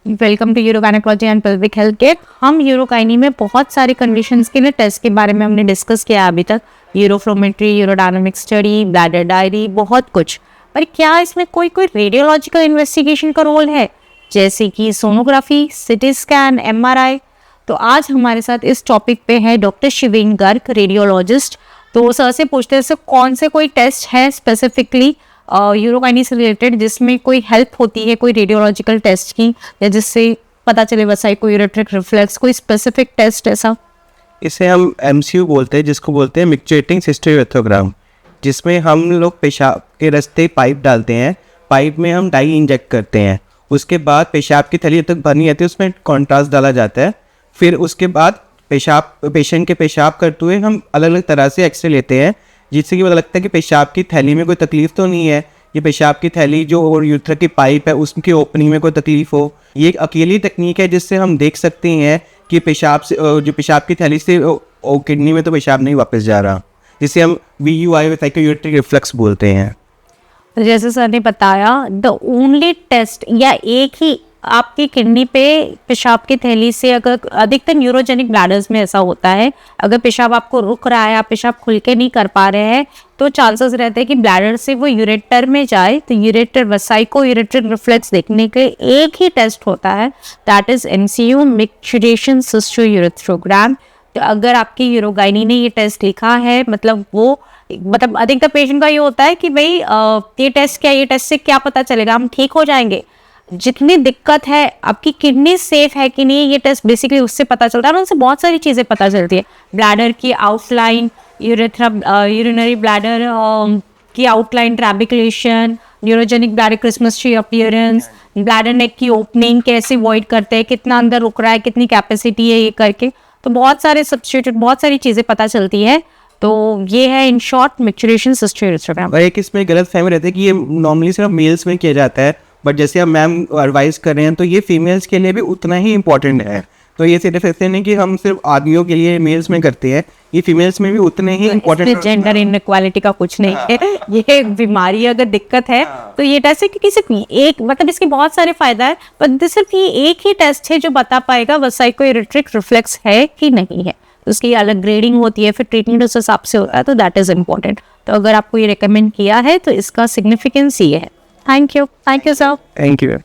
Welcome to urogynecology and pelvic health care. हम urogyne में बहुत सारे कंडीशंस के लिए टेस्ट के बारे में हमने डिस्कस किया अभी तक, uroflowmetry, urodynamic study, bladder diary, बहुत कुछ। पर क्या इसमें कोई रेडियोलॉजिकल इन्वेस्टिगेशन का रोल है, जैसे कि सोनोग्राफी, सिटी स्कैन, MRI? तो आज हमारे साथ इस टॉपिक पे है डॉक्टर शिवेन गर्ग, रेडियोलॉजिस्ट। तो सर से पूछते हैं कौन से कोई टेस्ट है स्पेसिफिकली यूरोगायनी से रिलेटेड जिसमें कोई हेल्प होती है कोई रेडियोलॉजिकल टेस्ट की, या जिससे पता चले वसाई कोई यूरेट्रिक रिफ्लेक्स, कोई स्पेसिफिक टेस्ट ऐसा? इसे हम MCU बोलते हैं, जिसको बोलते हैं मिक्चुएटिंग सिस्टोयूरेथ्रोग्राम, जिसमें हम लोग पेशाब के रास्ते पाइप डालते हैं, पाइप में हम डाई इंजेक्ट करते हैं, उसके बाद पेशाब की थैली तक भरनी रहती है, उसमें कॉन्ट्रास्ट डाला जाता है। फिर उसके बाद पेशेंट के पेशाब करते हुए हम अलग अलग तरह से एक्सरे लेते हैं, जिससे कि पता लगता है कि पेशाब की थैली में कोई तकलीफ तो नहीं है, ये पेशाब की थैली जो और यूरेथ्रा की पाइप है उसकी ओपनिंग में कोई तकलीफ हो। ये एक अकेली तकनीक है जिससे हम देख सकते हैं कि पेशाब से जो पेशाब की थैली से किडनी में तो पेशाब नहीं वापस जा रहा, जिसे हम VUI यूरेट्रिक रिफ्लक्स बोलते हैं। जैसे सर ने बताया, द ओनली टेस्ट या एक ही आपकी किडनी पे पेशाब की थैली से, अगर अधिकतर न्यूरोजेनिक ब्लैडर्स में ऐसा होता है, अगर पेशाब आपको रुक रहा है, आप पेशाब खुल के नहीं कर पा रहे हैं, तो चांसेस रहते हैं कि ब्लैडर से वो यूरेटर में जाए। तो यूरेटर वसाई को यूरेट्रिक रिफ्लेक्स देखने के एक ही टेस्ट होता है, दैट इज MCU, मिक्चुरेशन सिस्टोयूरेथ्रोग्राम। तो अगर आपकी यूरोगायनी ने ये टेस्ट लिखा है, मतलब अधिकतर पेशेंट का ये होता है कि भाई ये टेस्ट से क्या पता चलेगा, हम ठीक हो जाएंगे। जितनी दिक्कत है, आपकी किडनी सेफ है कि नहीं, ये टेस्ट बेसिकली उससे पता चलता है और उनसे बहुत सारी चीज़ें पता चलती है। ब्लैडर की आउटलाइन, यूरिनरी ब्लैडर की outline, trabeculation, neurogenic bladder Christmas tree appearance, bladder neck की ओपनिंग कैसे वॉइड करते हैं, कितना अंदर रुक रहा है, कितनी कैपेसिटी है, ये करके तो बहुत सारे सब्स्टिट्यूट, बहुत सारी चीज़ें पता चलती है। तो ये है इन शॉर्ट मिक्चुरेशन सिस्टोयूरेथ्रोग्राम। और एक इसमें गलत फहमी रहता है कि ये नॉर्मली सिर्फ मेल्स में किया जाता है, बट जैसे अब मैम एडवाइस कर रहे हैं तो ये फीमेल्स के लिए भी उतना ही इम्पोर्टेंट है। तो ये सिर्फ ऐसे नहीं कि हम सिर्फ आदमियों के लिए मेल्स में करते हैं, ये फीमेल्स में भी उतने ही इम्पोर्टेंट। जेंडर इनइक्वालिटी का कुछ नहीं है, ये बीमारी अगर दिक्कत है तो ये टेस्ट है, क्योंकि सिर्फ एक, मतलब इसके बहुत सारे फायदा है, पर सिर्फ ये एक ही टेस्ट है जो बता पाएगा वसाई को यूरेट्रिक रिफ्लेक्स है कि नहीं है। उसकी अलग ग्रेडिंग होती है, फिर ट्रीटमेंट उस हिसाब से होता है, तो दैट इज इम्पोर्टेंट। तो अगर आपको ये रिकमेंड किया है तो इसका सिग्निफिकेंस ये है। Thank you sir. Thank you.